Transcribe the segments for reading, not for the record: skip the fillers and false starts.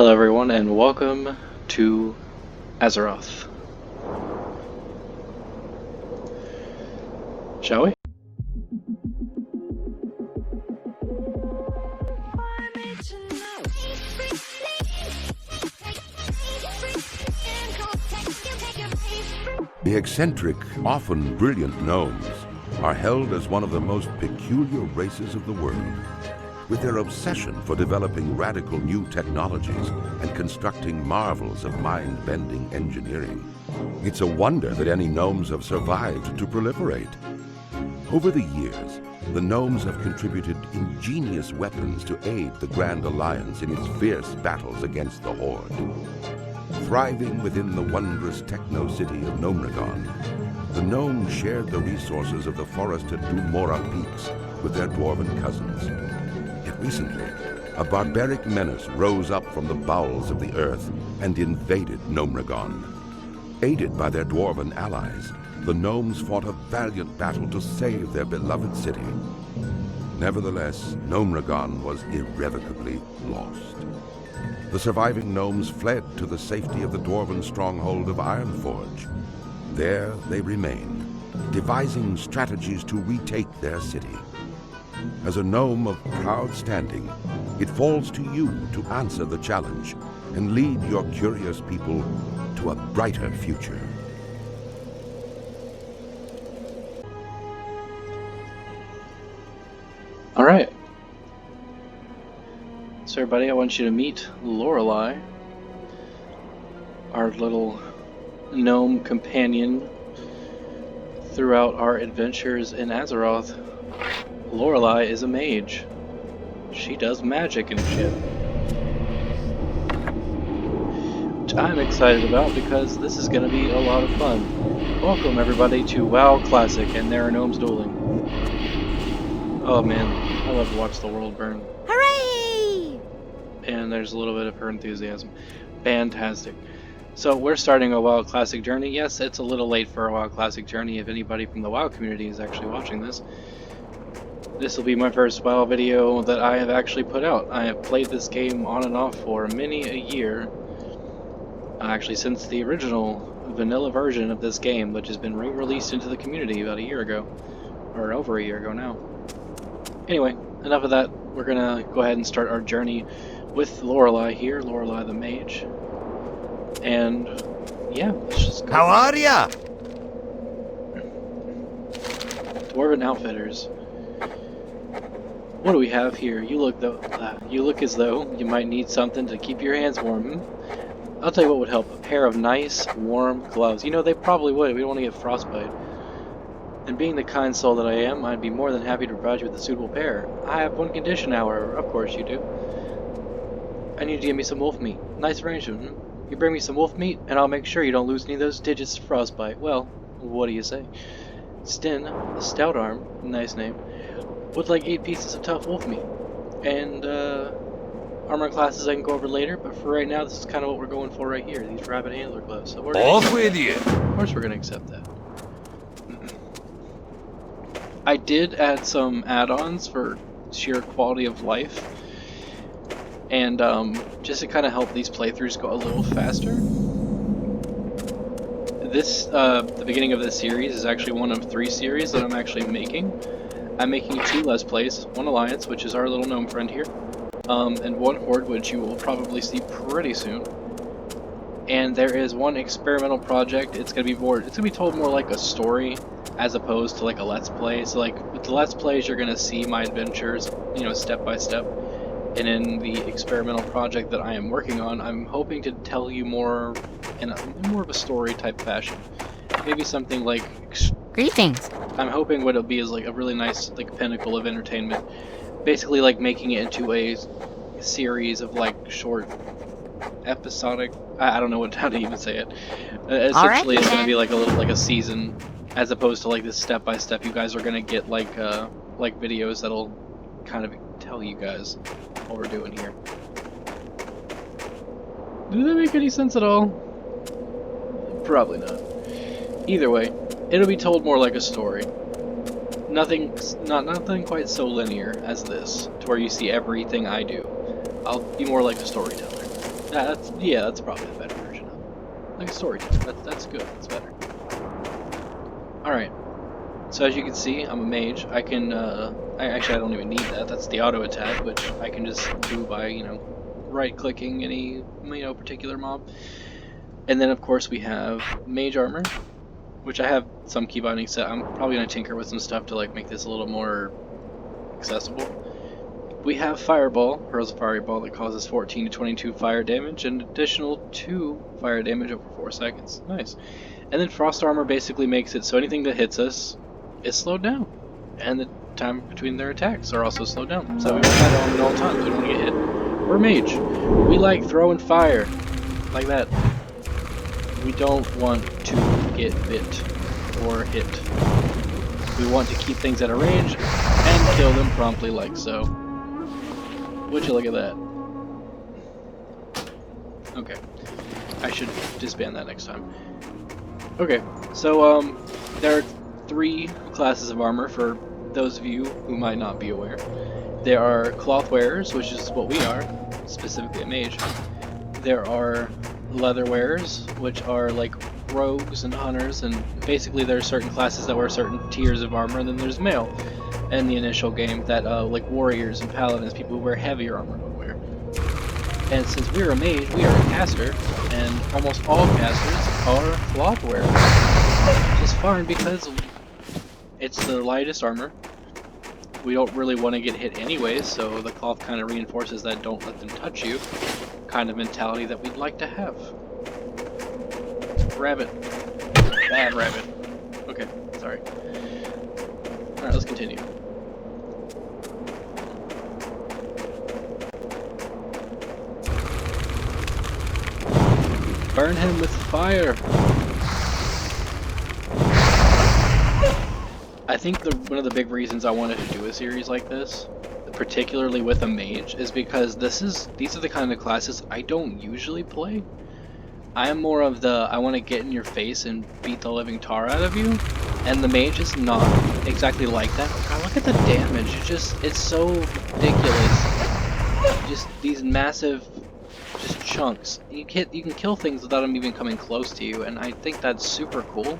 Hello everyone and welcome to Azeroth. Shall we? The eccentric, often brilliant gnomes are held as one of the most peculiar races of the world. With their obsession for developing radical new technologies and constructing marvels of mind-bending engineering, it's a wonder that any gnomes have survived to proliferate. Over the years, the gnomes have contributed ingenious weapons to aid the Grand Alliance in its fierce battles against the Horde. Thriving within the wondrous techno-city of Gnomragon, the gnomes shared the resources of the forested Dumora peaks with their dwarven cousins. Yet recently, a barbaric menace rose up from the bowels of the earth and invaded Gnomragon. Aided by their dwarven allies, the gnomes fought a valiant battle to save their beloved city. Nevertheless, Gnomragon was irrevocably lost. The surviving gnomes fled to the safety of the dwarven stronghold of Ironforge. There they remain, devising strategies to retake their city. As a gnome of proud standing, it falls to you to answer the challenge and lead your curious people to a brighter future. Alright. So everybody, I want you to meet Lorelei, our little gnome companion throughout our adventures in Azeroth. Lorelei is a mage. She does magic and shit. Which I'm excited about because this is going to be a lot of fun. Welcome everybody to WoW Classic, and there are gnomes dueling. Oh man, I love to watch the world burn. Hooray! And there's a little bit of her enthusiasm. Fantastic. So we're starting a WoW Classic journey. Yes, it's a little late for a WoW Classic journey if anybody from the WoW community is actually watching this. This will be my first WoW video that I have actually put out. I have played this game on and off for many a year. Actually, since the original vanilla version of this game, which has been re-released into the community about a year ago. Or over a year ago now. Anyway, enough of that. We're gonna go ahead and start our journey with Lorelei here, Lorelei the Mage. And yeah, let's just go. How are ya? Dwarven Outfitters. What do we have here? You look as though you might need something to keep your hands warm. I'll tell you what would help. A pair of nice, warm gloves. You know, they probably would. We don't want to get frostbite. And being the kind soul that I am, I'd be more than happy to provide you with a suitable pair. I have one condition, however. Of course you do. I need you to give me some wolf meat. Nice arrangement. You bring me some wolf meat, and I'll make sure you don't lose any of those digits to frostbite. Well, what do you say? Stin, the stout arm, nice name, would like 8 pieces of tough wolf meat. And, armor classes I can go over later, but for right now, this is kind of what we're going for right here. These rabbit handler gloves. So we're Off with you! Of course we're going to accept that. I did add some add-ons for sheer quality of life, and just to kind of help these playthroughs go a little faster. This, the beginning of this series is actually one of 3 series that I'm actually making. I'm making 2 Let's Plays, 1 Alliance, which is our little gnome friend here, and 1 Horde, which you will probably see pretty soon. And there is 1 experimental project. It's gonna be told more like a story as opposed to like a Let's Play. So like with the Let's Plays, you're gonna see my adventures, you know, step by step. And in the experimental project that I am working on, I'm hoping to tell you more in more of a story type fashion. Maybe something like Greetings. I'm hoping what it'll be is like a really nice like pinnacle of entertainment. Basically like making it into a series of like short episodic, I don't know how to even say it. Essentially, it's going to be like a little like a season, as opposed to like this step by step. You guys are going to get like videos that'll kind of tell you guys what we're doing here. Does that make any sense at all? Probably not. Either way, it'll be told more like a story. Nothing quite so linear as this, to where you see everything I do. I'll be more like a storyteller. That's probably a better version of it. Like a storyteller. That's good. That's better. Alright. So as you can see, I'm a mage. I can, I don't even need that. That's the auto attack, which I can just do by, right-clicking any, particular mob. And then, of course, we have mage armor, which I have some key binding set. I'm probably going to tinker with some stuff to, make this a little more accessible. We have Fireball, hurls a fireball that causes 14 to 22 fire damage, and additional 2 fire damage over 4 seconds. Nice. And then Frost Armor basically makes it so anything that hits us is slowed down. And the time between their attacks are also slowed down. So we want that on at all times. We don't want to get hit. We're mage. We like throwing fire. Like that. We don't want to get bit or hit. We want to keep things at a range and kill them promptly like so. Would you look at that? Okay. I should disband that next time. Okay, so there are 3 classes of armor for those of you who might not be aware. There are cloth wearers, which is what we are, specifically a mage. There are leather wearers, which are like rogues and hunters, and basically there are certain classes that wear certain tiers of armor, and then there's mail in the initial game that like warriors and paladins, people who wear heavier armor would wear. And since we're a mage, we are a caster, and almost all casters are cloth wearers, which is fine because it's the lightest armor. We don't really want to get hit anyways, so the cloth kind of reinforces that don't let them touch you kind of mentality that we'd like to have. Rabbit. Bad rabbit. Okay, sorry. Alright, let's continue. Burn him with fire! I think one of the big reasons I wanted to do a series like this, particularly with a mage, is because these are the kind of classes I don't usually play. I am more of the, I want to get in your face and beat the living tar out of you, and the mage is not exactly like that. God, look at the damage, it's so ridiculous. Just these massive, just chunks. You can kill things without them even coming close to you, and I think that's super cool.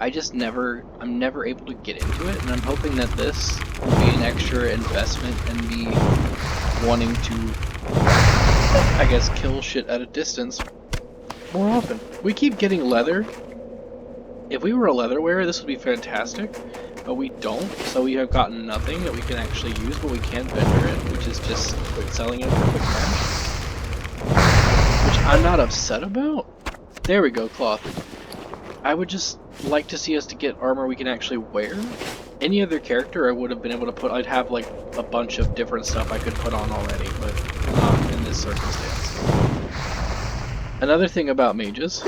I'm never able to get into it, and I'm hoping that this will be an extra investment in me wanting to, I guess, kill shit at a distance more often. We keep getting leather. If we were a leather wearer, this would be fantastic, but we don't, so we have gotten nothing that we can actually use, but we can vendor it, which is just quick selling it for quick cash. Which I'm not upset about. There we go, cloth. I would just like to see us to get armor we can actually wear. Any other character I would have been able to put, I'd have like a bunch of different stuff I could put on already, but not in this circumstance. Another thing about mages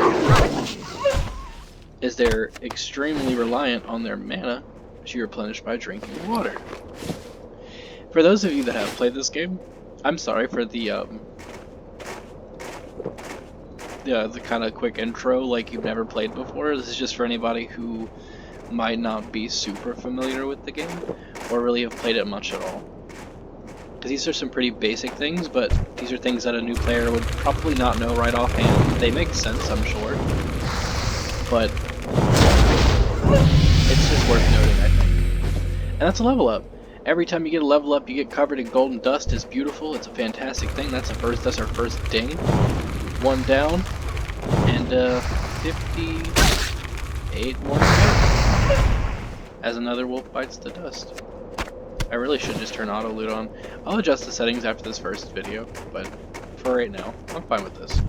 is they're extremely reliant on their mana, which you replenish by drinking water. For those of you that have played this game, I'm sorry for the kind of quick intro like you've never played before. This is just for anybody who might not be super familiar with the game or really have played it much at all. Because these are some pretty basic things, but these are things that a new player would probably not know right offhand. They make sense, I'm sure, but it's just worth noting, I think. And that's a level up. Every time you get a level up, you get covered in golden dust. It's beautiful. It's a fantastic thing. That's our first ding. 1 down, and 58 more to go, as another wolf bites the dust. I really should just turn auto loot on. I'll adjust the settings after this first video, but for right now, I'm fine with this.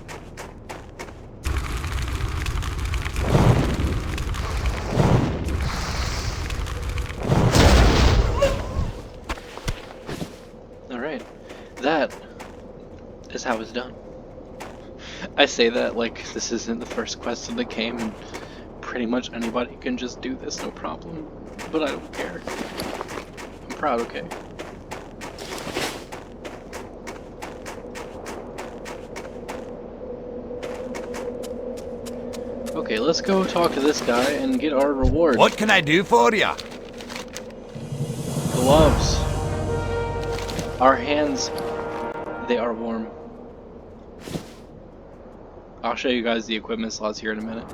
Alright, that is how it's done. I say that like this isn't the first quest of the game, and pretty much anybody can just do this, no problem. But I don't care. I'm proud, okay? Okay, let's go talk to this guy and get our reward. What can I do for ya? Gloves. Our hands, they are warm. I'll show you guys the equipment slots here in a minute.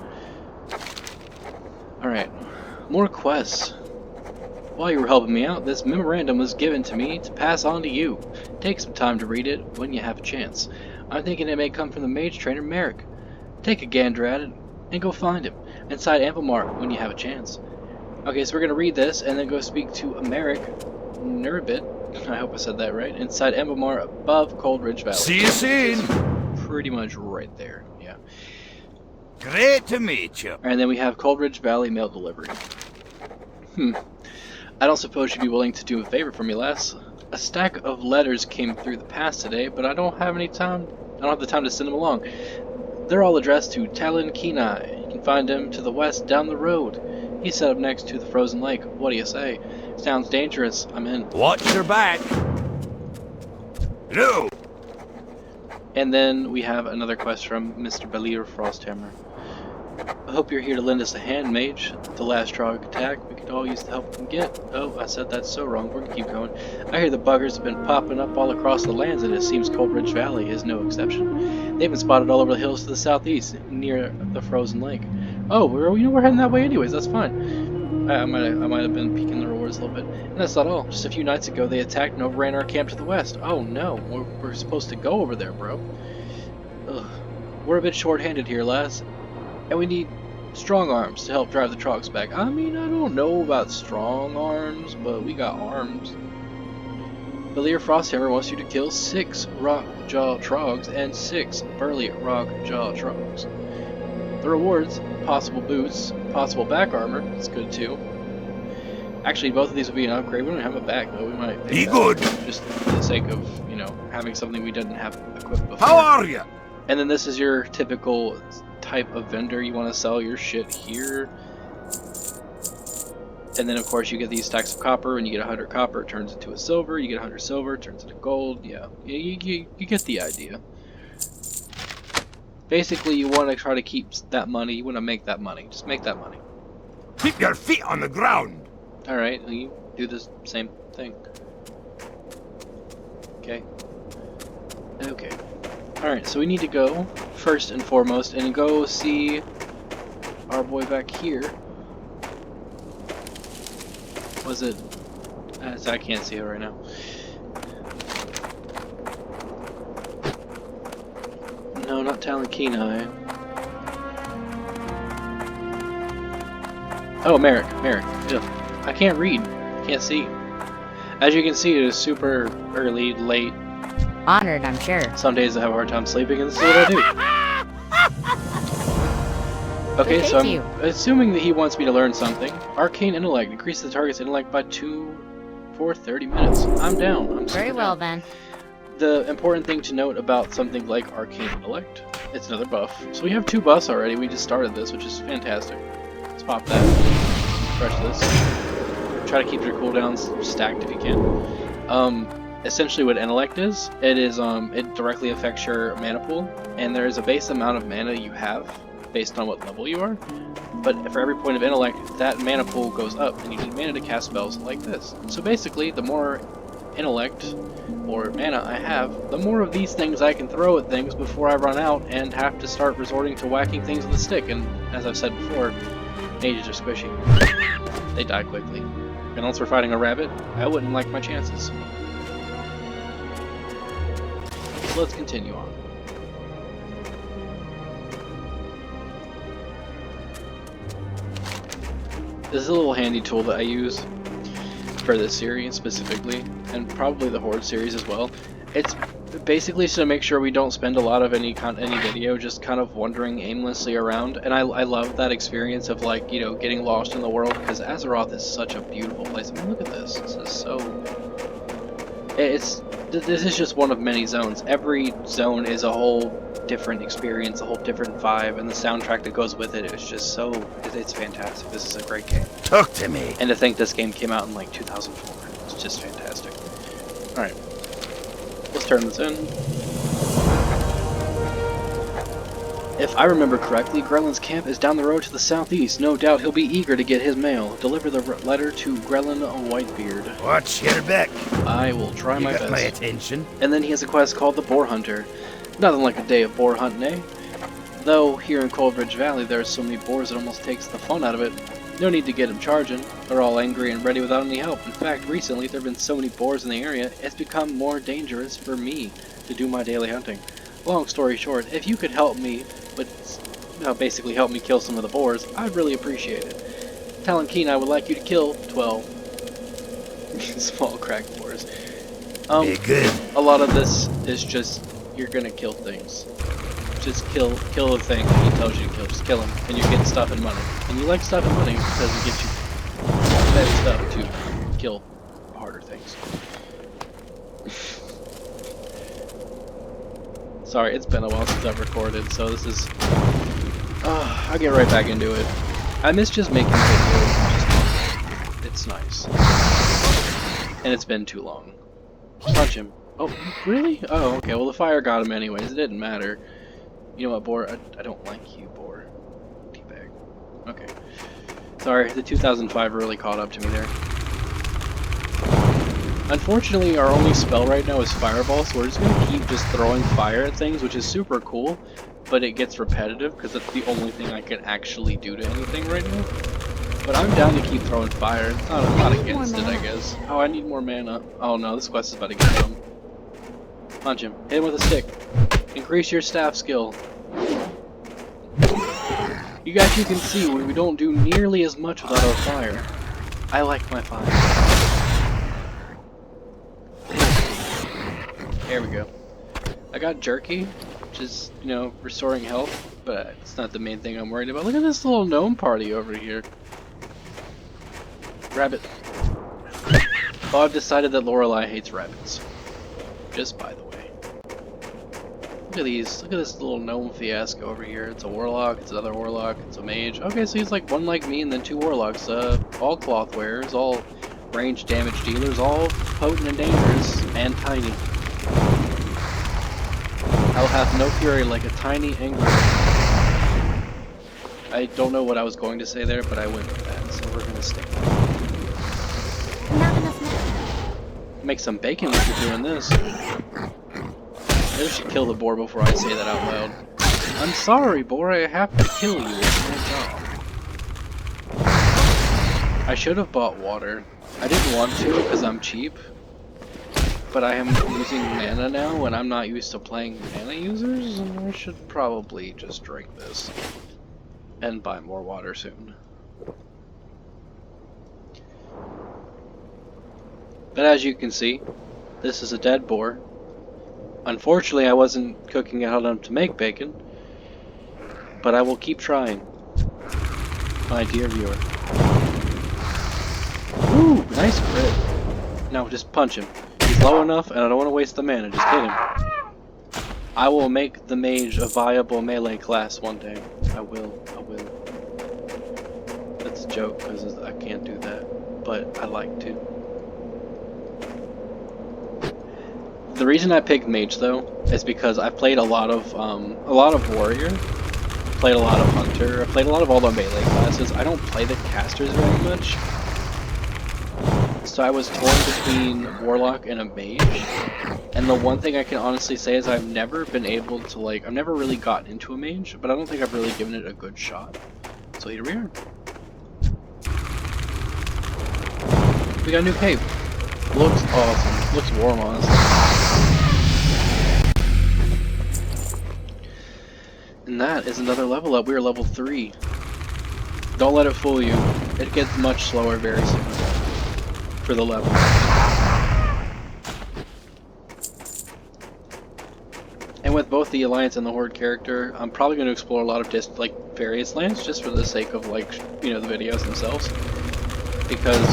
Alright, more quests. While you were helping me out, this memorandum was given to me to pass on to you. Take some time to read it when you have a chance. I'm thinking it may come from the mage trainer Merrick. Take a gander at it and go find him inside Amplemar when you have a chance. Okay, so we're going to read this and then go speak to Merrick Nurbit, I hope I said that right, inside Amplemar above Cold Ridge Valley. See you soon. Pretty much right there, yeah. Great to meet you. And then we have Cold Ridge Valley mail delivery. I don't suppose you'd be willing to do a favor for me, Les. A stack of letters came through the pass today, but I don't have the time to send them along. They're all addressed to Talon Kenai. You can find him to the west down the road. He's set up next to the frozen lake. What do you say? Sounds dangerous. I'm in. Watch your back. No. And then we have another quest from Mr. Belir Frosthammer. I hope you're here to lend us a hand, mage. The last Trog attack, we could all use the help we can get. Oh, I said that so wrong. We're gonna keep going. I hear the buggers have been popping up all across the lands, and it seems Cold Ridge Valley is no exception. They've been spotted all over the hills to the southeast, near the frozen lake. Oh, we're heading that way anyways. That's fine. I might have been peeking the rewards a little bit. And that's not all. Just a few nights ago, they attacked and overran our camp to the west. Oh no, we're supposed to go over there, bro. Ugh. We're a bit short-handed here, lass. And we need strong arms to help drive the Trogs back. I mean, I don't know about strong arms, but we got arms. Belir Frosthammer wants you to kill 6 Rockjaw Trogs and 6 Burly Rockjaw Trogs. The rewards, possible boots, possible back armor, that's good too. Actually, both of these would be an upgrade. We don't have a back, though. We might be good. Just for the sake of, you know, having something we didn't have equipped before. How are you? And then this is your typical type of vendor. You want to sell your shit here. And then, of course, you get these stacks of copper. When you get 100 copper, it turns into a silver. You get 100 silver, it turns into gold. Yeah, you get the idea. Basically, you want to try to keep that money. You want to make that money. Just make that money. Keep your feet on the ground. Alright, you do the same thing. Okay. Okay. Alright, so we need to go, first and foremost, and go see our boy back here. Was it? I can't see it right now. No, not Talon Kenai. Oh, Merrick. Ugh. I can't read. Can't see. As you can see, it is super early, late. Honored, I'm sure. Some days I have a hard time sleeping, and this is what I do. Okay, so I'm assuming that he wants me to learn something. Arcane Intellect. Increases the target's intellect by 2 for 30 minutes. I'm down. I'm very well then. The important thing to note about something like Arcane Intellect, it's another buff. So we have 2 buffs already. We just started this, which is fantastic. Let's pop that. Refresh this. Try to keep your cooldowns stacked if you can. Essentially what Intellect is, it directly affects your mana pool, and there is a base amount of mana you have based on what level you are, but for every point of Intellect, that mana pool goes up, and you need mana to cast spells like this. So basically, the more Intellect or mana I have, the more of these things I can throw at things before I run out and have to start resorting to whacking things with a stick, and as I've said before, mages are squishy. They die quickly. And unless we're fighting a rabbit, I wouldn't like my chances. So let's continue on. This is a little handy tool that I use for this series specifically, and probably the Horde series as well. It's basically to make sure we don't spend a lot of any video just kind of wandering aimlessly around, and I love that experience of, like, you know, getting lost in the world, because Azeroth is such a beautiful place. I mean, look at this. This is so... This is just one of many zones. Every zone is a whole different experience, a whole different vibe, and the soundtrack that goes with it is just so... It's fantastic. This is a great game. Talk to me. And to think this game came out in, like, 2004. It's just fantastic. Alright. Let's turn this in. If I remember correctly, Grellin's camp is down the road to the southeast. No doubt he'll be eager to get his mail. Deliver the letter to Grellin Whitebeard. Watch your back. I will try my best. My attention. And then he has a quest called the Boar Hunter. Nothing like a day of boar hunting, eh? Though here in Coldridge Valley there are so many boars it almost takes the fun out of it. No need to get them charging. They're all angry and ready without any help. In fact, recently there have been so many boars in the area, it's become more dangerous for me to do my daily hunting. Long story short, if you could help me, basically help me kill some of the boars, I'd really appreciate it. Talon I would like you to kill 12 small crack boars. Be good. A lot of this is just, you're gonna kill things. Just kill the thing that he tells you to kill. Just kill him, and you're getting stuff and money. And you like stuff and money because it gets you better stuff to kill harder things. Sorry, it's been a while since I've recorded, so this is... I'll get right back into it. I miss just making videos. It's nice. And it's been too long. Punch him. Oh, really? Oh, okay. Well, the fire got him anyways. It didn't matter. You know what, boar? I don't like you, boar. Teabag. Okay. Sorry, the 2005 really caught up to me there. Unfortunately, our only spell right now is Fireball, so we're just going to keep just throwing fire at things, which is super cool, but it gets repetitive because that's the only thing I can actually do to anything right now. But I'm down to keep throwing fire. I'm not against it, I guess. Oh, I need more mana. Oh no, this quest is about to get dumb. Punch him. Hit him with a stick. Increase your staff skill. You guys, you can see we don't do nearly as much without our fire. I like my fire. There we go. I got jerky, which is, you know, restoring health, but it's not the main thing I'm worried about. Look at this little gnome party over here. Rabbit. Oh, I've decided that Lorelei hates rabbits. Just by the way. Look at these. Look at this little gnome fiasco over here. It's a warlock, it's another warlock, it's a mage. Okay, so he's like one like me and then two warlocks. All cloth wearers, all range damage dealers, all potent and dangerous, and tiny. I'll have no fury like a tiny angry. I don't know what I was going to say there, but I went with that, so we're gonna stick with it. Not enough mana. Make some bacon if you're doing this. Maybe I should kill the boar before I say that out loud. I'm sorry, boar, I have to kill you. It's my job. I should have bought water. I didn't want to because I'm cheap. But I am using mana now and I'm not used to playing mana users, and I should probably just drink this. And buy more water soon. But as you can see, this is a dead boar. Unfortunately, I wasn't cooking it enough to make bacon, but I will keep trying, my dear viewer. Ooh, nice crit. Now just punch him. He's low enough, and I don't want to waste the mana. Just hit him. I will make the mage a viable melee class one day. I will. That's a joke, because I can't do that, but I like to. The reason I picked mage though is because I've played a lot of warrior, played a lot of hunter, I played a lot of all the melee classes. I don't play the casters very much, so I was torn between warlock and a mage. And the one thing I can honestly say is I've never been able to I've never really gotten into a mage, but I don't think I've really given it a good shot. So here we are. We got a new cape. Looks awesome. Looks warm, honestly. And that is another level up. We are level 3. Don't let it fool you. It gets much slower very soon. For the level. And with both the Alliance and the Horde character, I'm probably going to explore a lot of various lands just for the sake of the videos themselves. Because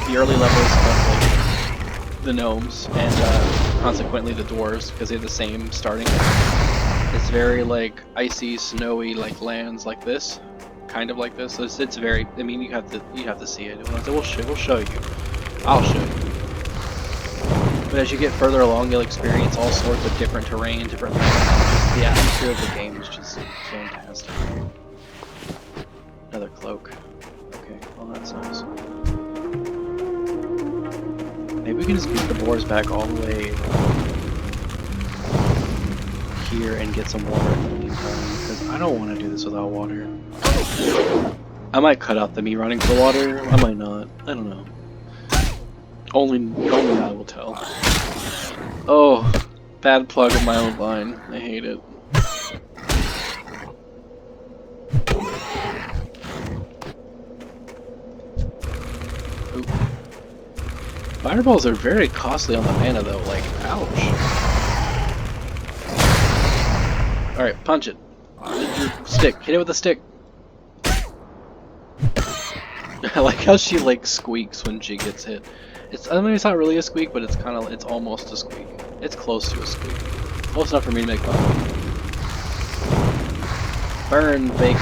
the early levels of the gnomes and consequently the dwarves, because they have the same starting. It's very icy, snowy lands like this, kind of like this. So it's very. I mean, you have to see it. We'll show you. I'll show you. But as you get further along, you'll experience all sorts of different terrain, different lands. The atmosphere of the game is just fantastic. Another cloak. Okay, well that's nice. Maybe we can just beat the boars back all the way here and get some water in the meantime, because I don't want to do this without water. I might cut out the me running for water, I might not, I don't know. Only I will tell. Oh, bad plug of my own line, I hate it. Oop. Fireballs are very costly on the mana though, like, ouch. Alright, punch it. Stick, hit it with a stick. I like how she like squeaks when she gets hit. I mean, it's not really a squeak, but it's it's almost a squeak. It's close to a squeak. Close enough for me to make fun. Burn, bacon.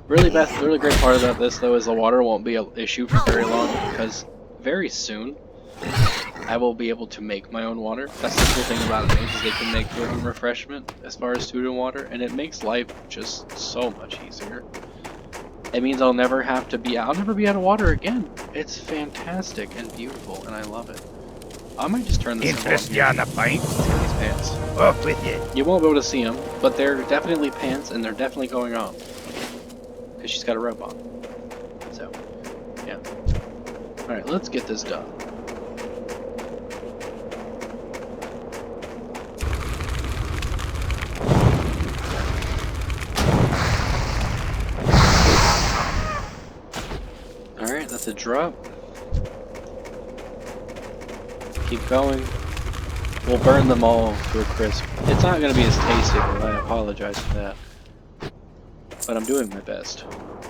Really great part about this though is the water won't be an issue for very long, because very soon I will be able to make my own water. That's the cool thing about it, is they can make their own refreshment as far as food and water, and it makes life just so much easier. It means I'll never be out of water again. It's fantastic and beautiful, and I love it. I might just turn this interest you on the pint? These pants. Off with you. You won't be able to see them, but they're definitely pants, and they're definitely going on. Because she's got a robe on. So, yeah. Alright, let's get this done. Alright, that's a drop. Keep going. We'll burn them all to a crisp. It's not going to be as tasty, but I apologize for that. But I'm doing my best.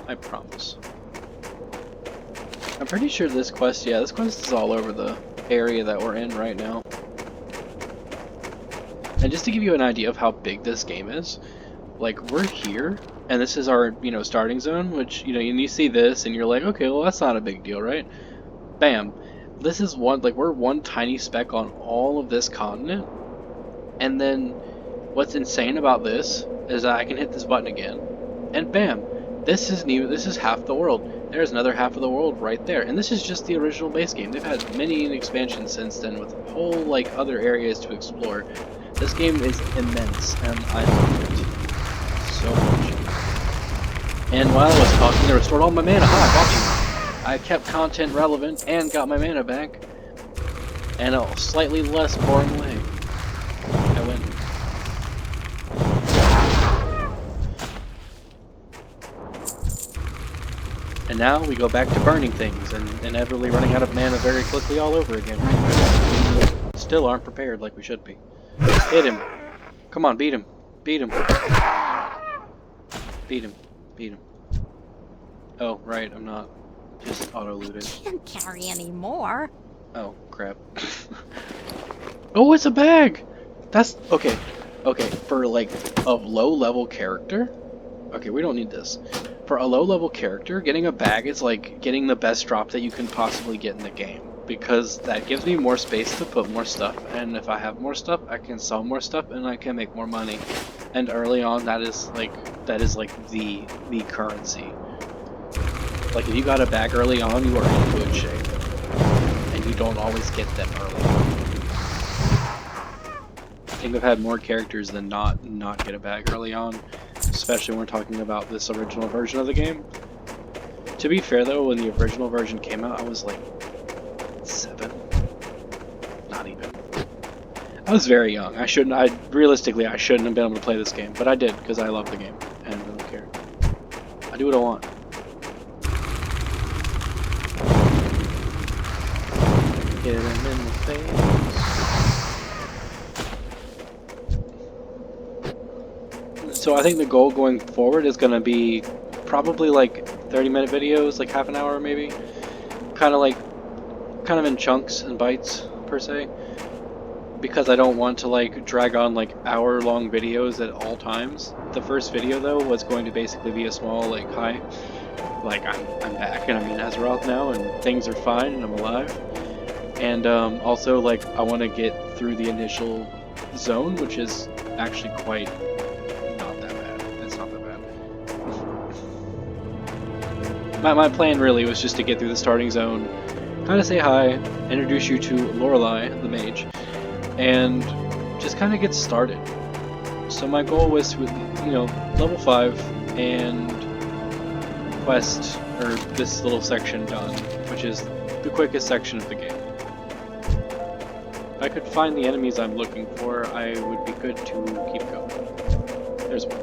I promise. I'm pretty sure this quest, yeah, this quest is all over the area that we're in right now. And just to give you an idea of how big this game is, like, we're here, and this is our, starting zone, which, and you see this, and you're like, okay, well, that's not a big deal, right? Bam. This is we're one tiny speck on all of this continent, and then what's insane about this is that I can hit this button again, and bam, this is half the world. There's another half of the world right there, and this is just the original base game. They've had many expansions since then with whole, other areas to explore. This game is immense, and I love it so much. And while I was talking, I restored all my mana. Hi, watching. I kept content relevant and got my mana back, and a slightly less boring way. I win. And now we go back to burning things and inevitably running out of mana very quickly all over again. We still aren't prepared like we should be. Hit him. Come on, beat him. Beat him. Beat him. Beat him. Oh, right, I'm not. Just auto-looted. Can't carry any more. Oh, crap. Oh, it's a bag! That's... Okay. Okay, for, a low-level character... Okay, we don't need this. For a low-level character, getting a bag is like getting the best drop that you can possibly get in the game. Because that gives me more space to put more stuff, and if I have more stuff, I can sell more stuff, and I can make more money. And early on, that is the currency. Like, if you got a bag early on, you are in good shape. And you don't always get them early on. I think I've had more characters than not get a bag early on. Especially when we're talking about this original version of the game. To be fair though, when the original version came out, I was like 7. Not even. I was very young. Realistically, I shouldn't have been able to play this game, but I did because I love the game and I don't care. I do what I want. Hit him in the face. So I think the goal going forward is going to be probably 30-minute videos, like half an hour maybe. Kind of in chunks and bites per se. Because I don't want to drag on hour-long videos at all times. The first video though was going to basically be a small hi. I'm back and I'm in Azeroth now and things are fine and I'm alive. And also I want to get through the initial zone, which is actually quite not that bad. It's not that bad. My plan really was just to get through the starting zone, kind of say hi, introduce you to Lorelei, the mage, and just kind of get started. So my goal was to, level 5 and quest, or this little section done, which is the quickest section of the game. If I could find the enemies I'm looking for, I would be good to keep going. There's one.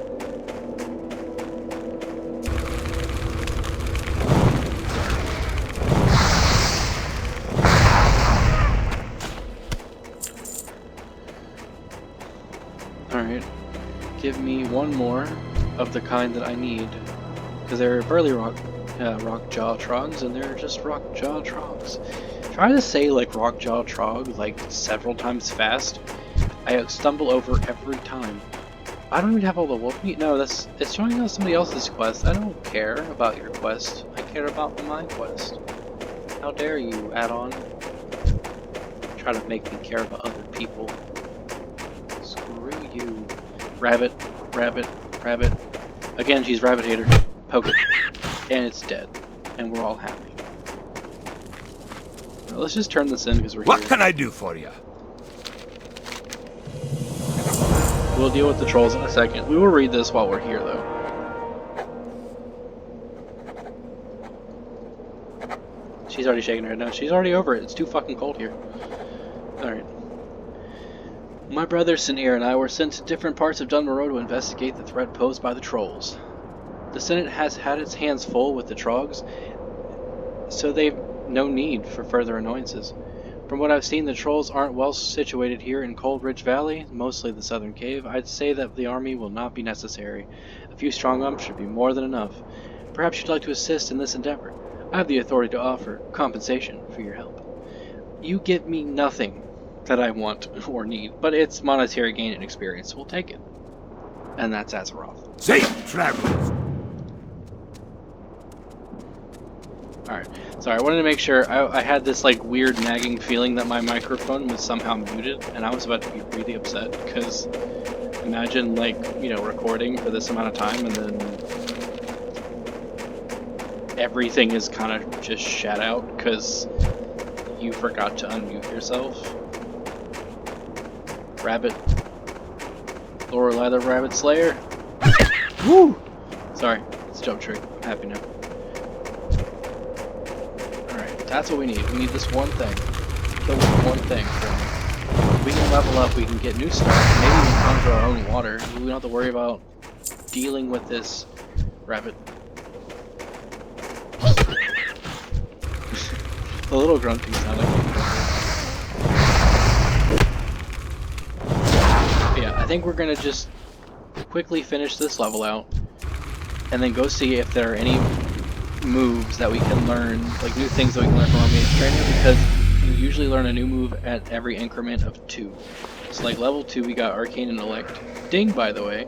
Alright, give me one more of the kind that I need, because they're burly rock jaw trogs, and they're just rock jaw trogs. Try to say like rock jaw trog like several times fast. I stumble over every time. I don't even have all the wolf meat. No, it's showing us somebody else's quest. I don't care about your quest. I care about my quest. How dare you, add-on? Try to make me care about other people. Screw you. Rabbit, rabbit, rabbit. Again, she's rabbit hater. Poke it. And it's dead. And we're all happy. Now, let's just turn this in because we're here. What can I do for you? We'll deal with the trolls in a second. We will read this while we're here, though. She's already shaking her head now. She's already over it. It's too fucking cold here. Alright. My brother Sinir and I were sent to different parts of Dunmore to investigate the threat posed by the trolls. The Senate has had its hands full with the trogs, so they've no need for further annoyances. From what I've seen, the trolls aren't well situated here in Cold Ridge Valley, mostly the southern cave. I'd say that the army will not be necessary. A few strong arms should be more than enough. Perhaps you'd like to assist in this endeavor. I have the authority to offer compensation for your help. You give me nothing that I want or need, but it's monetary gain and experience. We'll take it. And that's Azeroth. Safe travels. Alright, sorry, I wanted to make sure. I had this like weird nagging feeling that my microphone was somehow muted, and I was about to be really upset, because imagine like, recording for this amount of time and then everything is kind of just shut out because you forgot to unmute yourself. Rabbit. Lorelei the Rabbit Slayer. Woo! Sorry, it's a jump trick. I'm happy now. That's what we need. We need this one thing. Kill this one thing for me. We can level up, we can get new stuff. Maybe we can conjure our own water. We don't have to worry about dealing with this rabbit. The little grunting sound like yeah, I think we're gonna just quickly finish this level out and then go see if there are any moves that we can learn, like new things that we can learn from our main trainer, because you usually learn a new move at every increment of 2. So like level 2 we got Arcane and Elect. Ding, by the way.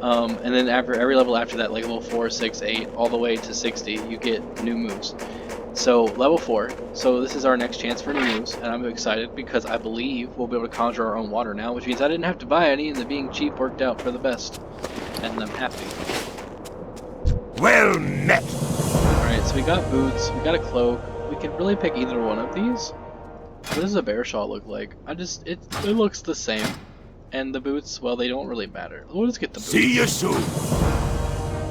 And then after every level after that, like level 4, 6, 8, all the way to 60, you get new moves. So level 4, so this is our next chance for new moves, and I'm excited because I believe we'll be able to conjure our own water now, which means I didn't have to buy any, and the being cheap worked out for the best. And I'm happy. Well met. Alright, so we got boots, we got a cloak. We could really pick either one of these. What does a bear shawl look like? It looks the same. And the boots, well, they don't really matter. We'll just get the boots. See you soon.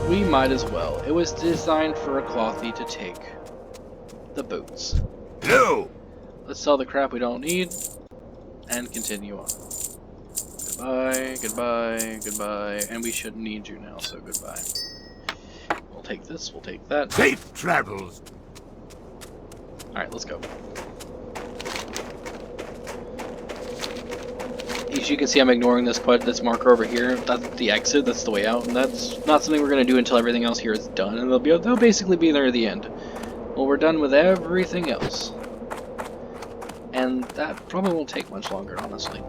We might as well. It was designed for a clothy to take. The boots. Hello. Let's sell the crap we don't need. And continue on. Goodbye, goodbye, goodbye. And we shouldn't need you now, so goodbye. We'll take this, we'll take that. Safe travels. Alright, let's go. As you can see, I'm ignoring this marker over here. That's the exit, that's the way out, and that's not something we're going to do until everything else here is done, and they'll basically be there at the end. Well, we're done with everything else. And that probably won't take much longer, honestly.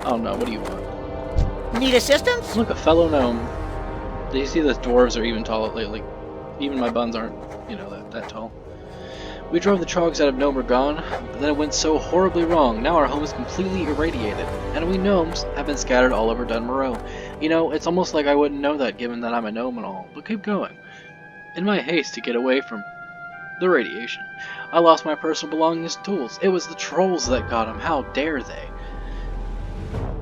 Oh no, what do you want? Need assistance? Look, a fellow gnome. Do you see the dwarves are even taller lately? Even my buns aren't, that tall. We drove the trogs out of Gnome gone, but then it went so horribly wrong. Now our home is completely irradiated, and we gnomes have been scattered all over Dunmoreau. It's almost like I wouldn't know that given that I'm a gnome and all, but keep going. In my haste to get away from The radiation. I lost my personal belongings and tools. It was the trolls that got him. How dare they?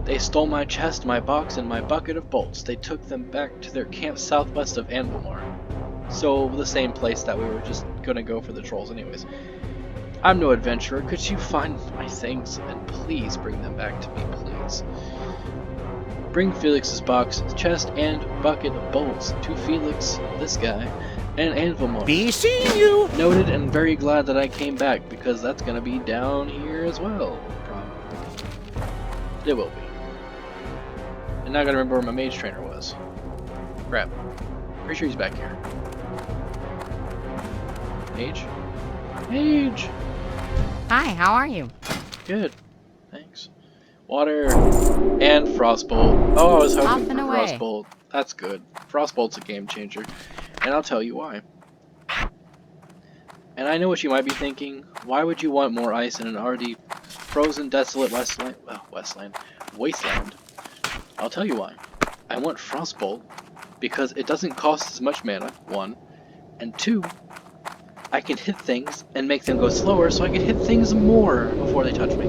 They stole my chest, my box, and my bucket of bolts. They took them back to their camp southwest of Anvilmore. So, the same place that we were just gonna go for the trolls anyways. I'm no adventurer. Could you find my things? And please bring them back to me, please. Bring Felix's box, chest, and bucket of bolts to Felix, this guy, and Anvilmore. Be seeing you. Noted, and very glad that I came back, because that's gonna be down here as well, probably. It will be. And now I gotta remember where my mage trainer was. Crap. Pretty sure he's back here. Mage? Mage! Hi, how are you? Good. Thanks. Water and Frostbolt. Oh, I was hoping Off for and away. Frostbolt. That's good. Frostbolt's a game changer. And I'll tell you why. And I know what you might be thinking. Why would you want more ice in an already frozen, desolate wasteland? I'll tell you why. I want Frostbolt because it doesn't cost as much mana, 1. And 2, I can hit things and make them go slower so I can hit things more before they touch me.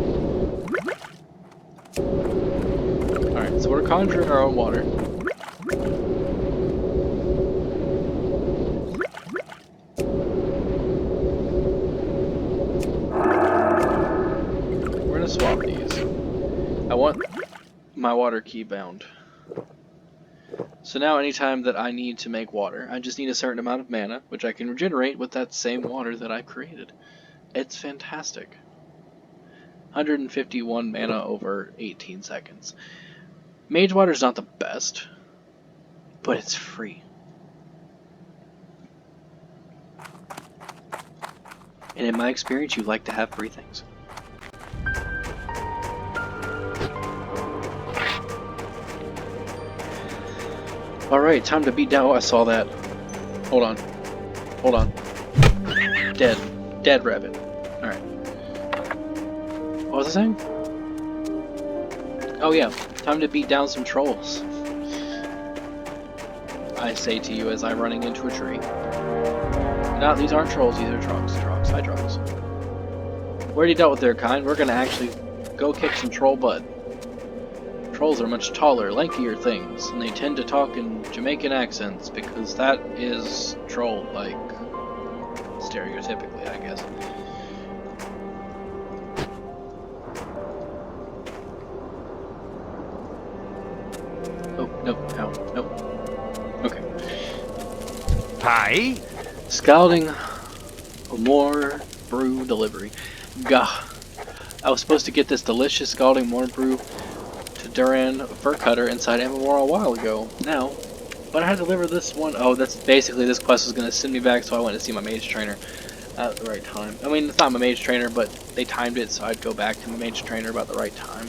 Alright, so we're conjuring our own water. We're gonna swap these. I want my water key bound. So now anytime that I need to make water, I just need a certain amount of mana, which I can regenerate with that same water that I created. It's fantastic. 151 mana over 18 seconds. Mage water's not the best, but it's free. And in my experience, you like to have free things. Alright, time to beat down. Oh, I saw that. Hold on. Hold on. Dead. Dead rabbit. Alright. What was I saying? Oh yeah, time to beat down some trolls. I say to you as I'm running into a tree. No, these aren't trolls, these are trucks. Hi trucks. We already dealt with their kind, we're gonna actually go kick some troll butt. Trolls are much taller, lankier things, and they tend to talk in Jamaican accents because that is troll-like, stereotypically, I guess. Oh, no, ow, nope. Okay. Hi. Scalding more brew delivery. Gah. I was supposed to get this delicious scalding more brew to Duran Fur Cutter inside Amamora a while ago. Now, but I had to deliver this one. Oh, that's basically this quest was going to send me back, so I went to see my mage trainer at the right time. I mean, it's not my mage trainer, but they timed it, so I'd go back to my mage trainer about the right time.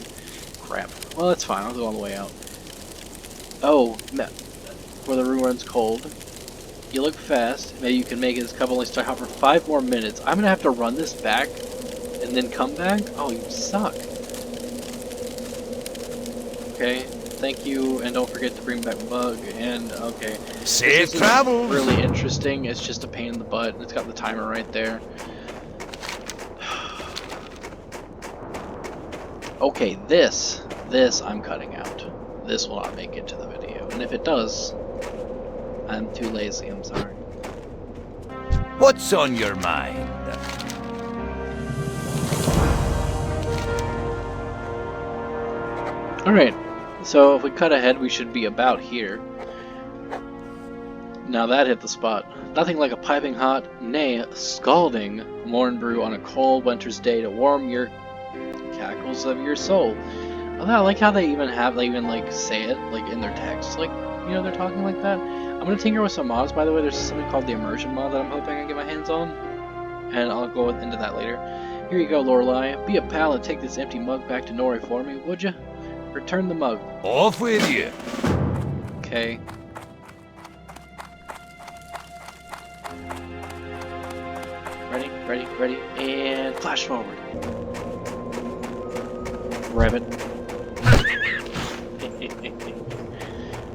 Crap. Well, that's fine. I'll go on the way out. Oh, where the room runs cold. You look fast. Maybe you can make it. This cup only stuck out for 5 more minutes. I'm gonna have to run this back and then come back? Oh, you suck. Okay, thank you, and don't forget to bring back Bug, and okay. Safe travels. Really interesting, it's just a pain in the butt, and it's got the timer right there. Okay, this I'm cutting out. This will not make it to the video, and if it does, I'm too lazy, I'm sorry. What's on your mind? Alright, so if we cut ahead, we should be about here. Now that hit the spot. Nothing like a piping hot, nay, scalding morn brew on a cold winter's day to warm your cackles of your soul. I like how they even like say it like in their text, like, you know, they're talking like that. I'm gonna tinker with some mods, by the way. There's something called the immersion mod that I'm hoping I can get my hands on, and I'll go into that later. Here you go, Lorelei. Be a pal and take this empty mug back to Nori for me, would you? Return the mug. Off with you. Okay. Ready, and flash forward. Rabbit.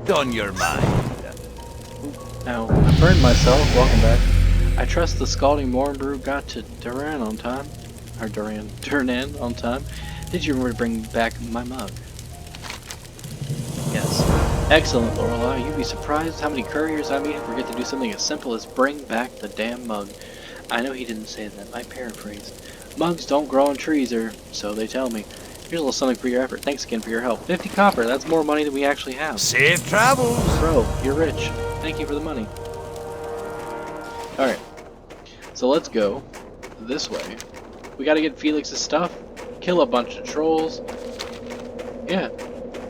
On your mind. Now, I burned myself. Welcome back. I trust the scalding morn brew got to Duran on time. Or Durnan on time. Did you remember to bring back my mug? Yes. Excellent, Lorelei. You'd be surprised how many couriers I meet who forget to do something as simple as bring back the damn mug. I know he didn't say that. I paraphrased. Mugs don't grow on trees, or so they tell me. Here's a little something for your effort. Thanks again for your help. 50 copper. That's more money than we actually have. Safe travels. Bro, you're rich. Thank you for the money. Alright. So let's go this way. We gotta get Felix's stuff. Kill a bunch of trolls. Yeah,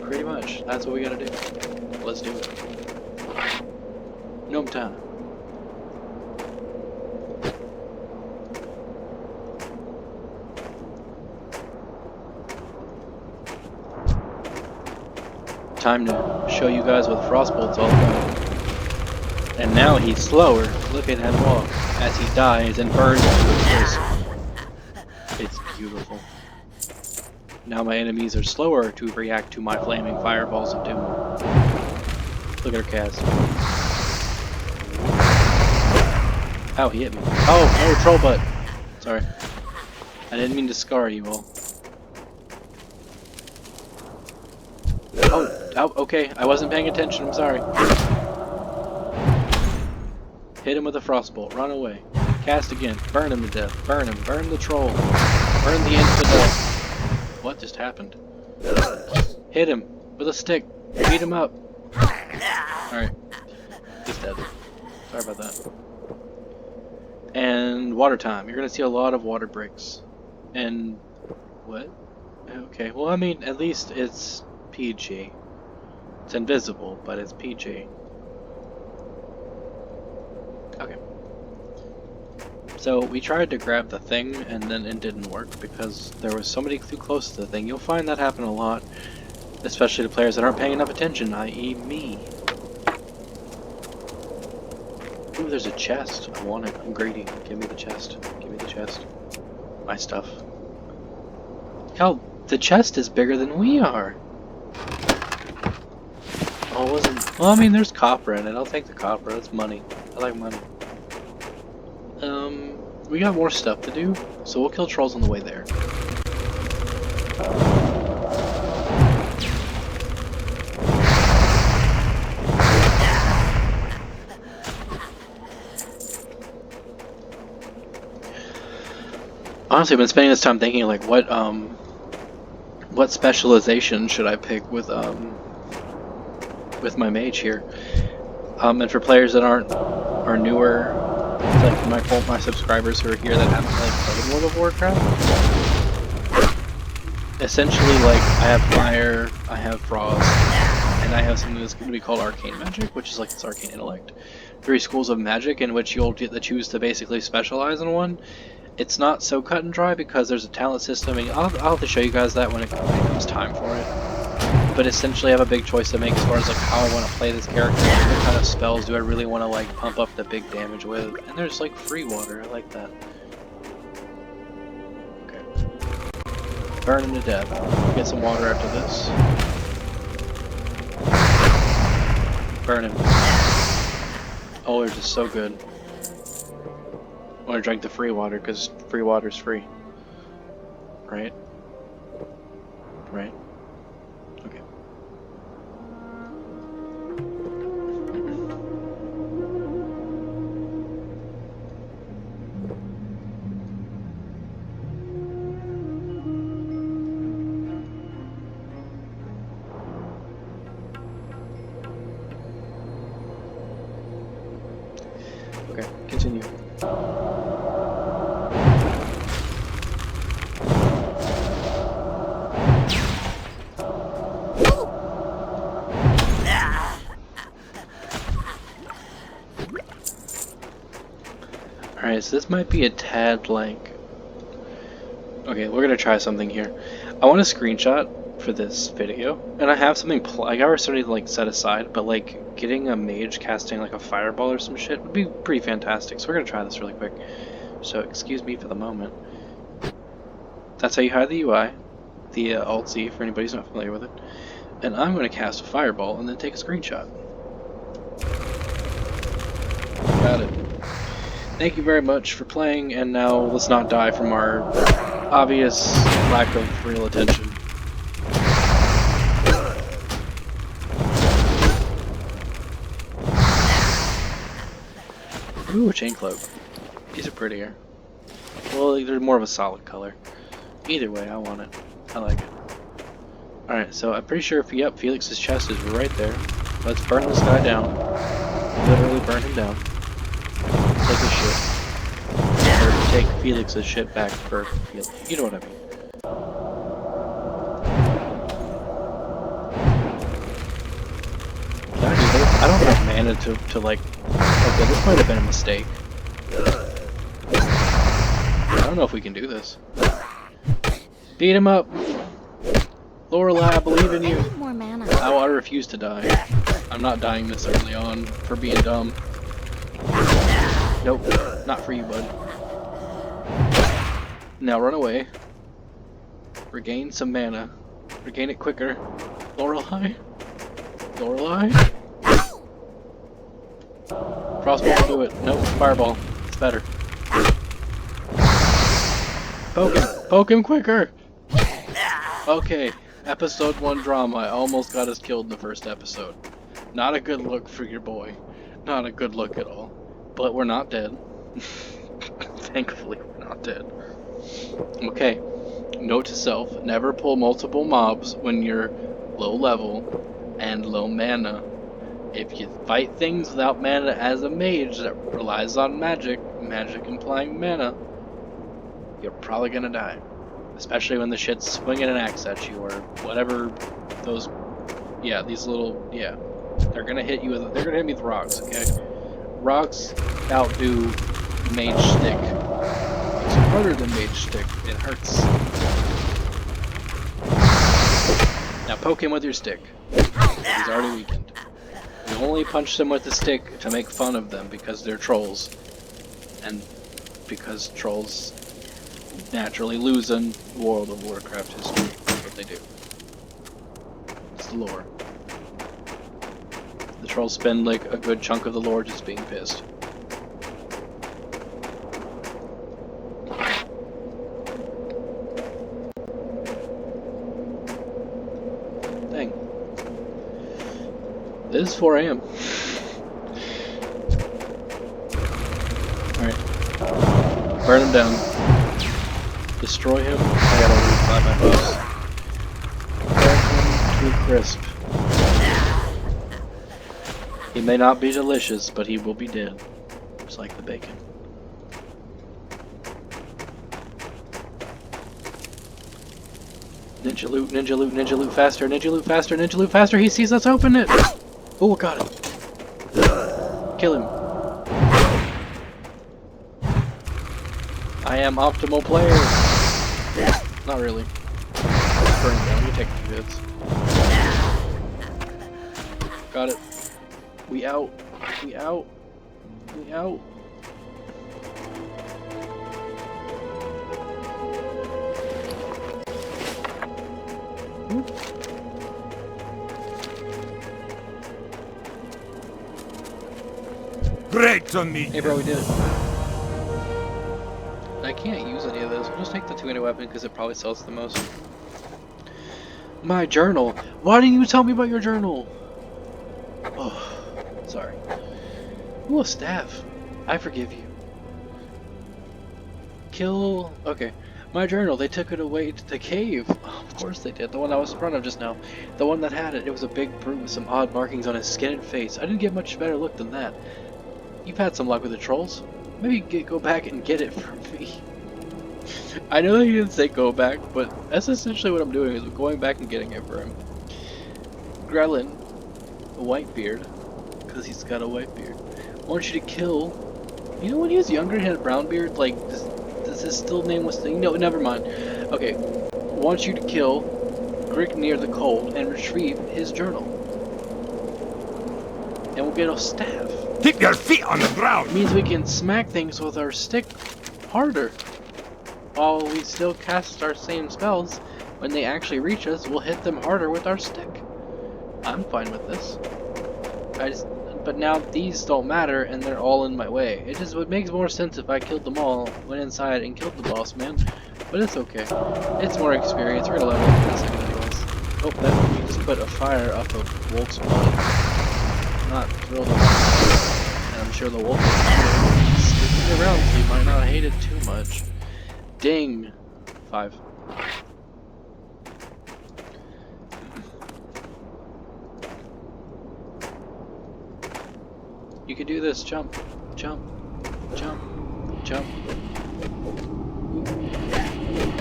pretty much. That's what we gotta do. Let's do it. Gnome time. Time to show you guys what Frostbolt's all about. And now he's slower. Look at him walk as he dies and burns into his. It's beautiful. Now my enemies are slower to react to my flaming fireballs of doom. Look at her cast. Ow, he hit me. Oh, troll butt. Sorry. I didn't mean to scar you all. Oh, okay. I wasn't paying attention. I'm sorry. Hit him with a frostbolt. Run away. Cast again. Burn him to death. Burn him. Burn the troll. Burn the infidel. What just happened? Hit him with a stick. Beat him up. Alright. He's dead. Sorry about that. And water time. You're gonna see a lot of water breaks. And what? Okay, well I mean at least it's PG. It's invisible, but it's PG. Okay. So we tried to grab the thing and then it didn't work because there was somebody too close to the thing. You'll find that happen a lot, especially to players that aren't paying enough attention, i.e. me. Ooh, there's a chest. I want it. I'm greedy. Give me the chest. Give me the chest. My stuff. Hell, the chest is bigger than we are. Oh, it wasn't. Well, I mean, there's copper in it. I'll take the copper. That's money. I like money. We got more stuff to do, so we'll kill trolls on the way there. Honestly, I've been spending this time thinking, like, what specialization should I pick with my mage here? And for players that are newer, like my subscribers who are here that haven't really played World of Warcraft. Essentially, like, I have fire, I have frost, and I have something that's going to be called arcane magic, which is like this arcane intellect. 3 schools of magic in which you'll get to choose to basically specialize in one. It's not so cut and dry because there's a talent system, and I'll have to show you guys that when it comes time for it. But essentially I have a big choice to make as far as like how I want to play this character, what kind of spells do I really want to like pump up the big damage with, and there's like free water, I like that. Okay. Burn him to death. Get some water after this. Burn him. Oh, they're just so good. I want to drink the free water because free water is free. Right? Right? Okay. Okay, continue. Alright, so this might be a tad like... Okay, we're gonna try something here. I want a screenshot for this video, and I have something I got something to like set aside, but like getting a mage casting like a fireball or some shit would be pretty fantastic. So we're gonna try this really quick. So excuse me for the moment. That's how you hide the UI, the Alt-Z for anybody who's not familiar with it. And I'm gonna cast a fireball and then take a screenshot. Got it. Thank you very much for playing, and now let's not die from our obvious lack of real attention. Ooh, a chain cloak. These are prettier. Well, they're more of a solid color. Either way, I want it. I like it. Alright, so I'm pretty sure, yep, Felix's chest is right there. Let's burn this guy down. Literally burn him down. Take his shit. Or take Felix's shit back for Felix. You know what I mean. I don't have mana to like... Okay, this might have been a mistake. I don't know if we can do this. Beat him up! Lorelei, I believe in you. More mana. I refuse to die. I'm not dying this early on for being dumb. Nope, not for you, bud. Now run away. Regain some mana. Regain it quicker. Lorelei? Lorelei? Crossbow will do it. Nope, fireball. It's better. Poke him! Poke him quicker! Okay, episode 1 drama. I almost got us killed in the first episode. Not a good look for your boy. Not a good look at all. But we're not dead. Thankfully, we're not dead. Okay, note to self, never pull multiple mobs when you're low level and low mana. If you fight things without mana as a mage that relies on magic, magic implying mana, you're probably gonna die. Especially when the shit's swinging an axe at you or whatever those, yeah, these little, yeah. They're gonna hit you with, they're gonna hit me with rocks, okay? Rocks outdo mage stick. It's harder than mage stick, it hurts. Now poke him with your stick. He's already weakened. You only punch them with the stick to make fun of them because they're trolls. And because trolls naturally lose in World of Warcraft history. That's what they do. It's the lore. The trolls spend like a good chunk of the lore just being pissed. Dang. It is 4 AM. Alright. Burn him down. Destroy him. I gotta rebuy my boss. Burn him to crisp. He may not be delicious, but he will be dead. Just like the bacon. Ninja loot, ninja loot, ninja loot faster, ninja loot faster, ninja loot faster. He sees us open it. Oh, got it. Kill him. I am optimal player. Not really. Burn down. You take a few hits. Got it. We out. We out. We out. Great to meet Hey, bro, we did it. I can't use any of this. We'll just take the two-handed weapon because it probably sells the most. My journal. Why didn't you tell me about your journal? Oh, sorry. Ooh, a staff. I forgive you. Kill. Okay. My journal. They took it away to the cave. Oh, of course they did. The one I was in front of just now. The one that had it. It was a big brute with some odd markings on his skin and face. I didn't get much better look than that. You've had some luck with the trolls. Maybe go back and get it for me. I know that you didn't say go back, but that's essentially what I'm doing, is going back and getting it for him. Grelin, a white beard, because he's got a white beard, wants you to kill. You know, when he was younger, he had a brown beard. Like, does his still name was thing? No, never mind. Okay, wants you to kill Grignir the Cold and retrieve his journal, and we'll get a staff. Keep your feet on the ground! It means we can smack things with our stick harder. While we still cast our same spells, when they actually reach us, we'll hit them harder with our stick. I'm fine with this. but now these don't matter and they're all in my way. It makes more sense if I killed them all, went inside and killed the boss man, but it's okay. It's more experience. We're gonna level up in a second anyways. Oh, that we just put a fire up a wolf's butt. I'm not thrilled about it, and I'm sure the wolf is sticking around, so you might not hate it too much. Ding! 5. You can do this. Jump, jump, jump, jump.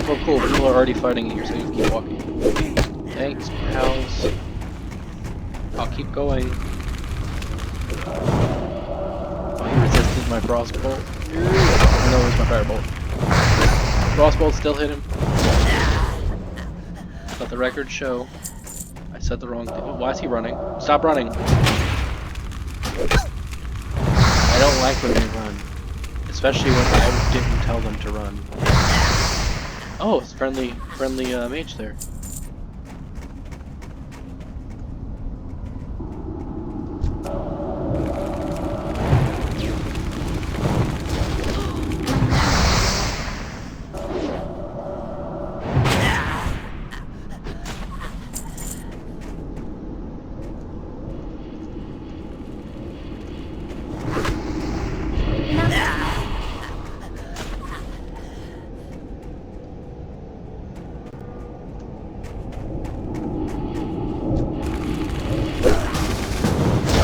Oh, cool. People are already fighting here, so you can keep walking. Thanks, pals. I'll keep going. Oh, he resisted my crossbow. No, where's my firebolt? Crossbolt still hit him. Let the record show. I said the wrong thing. Oh, why is he running? Stop running! I don't like when they run. Especially when I didn't tell them to run. Oh, it's friendly mage there.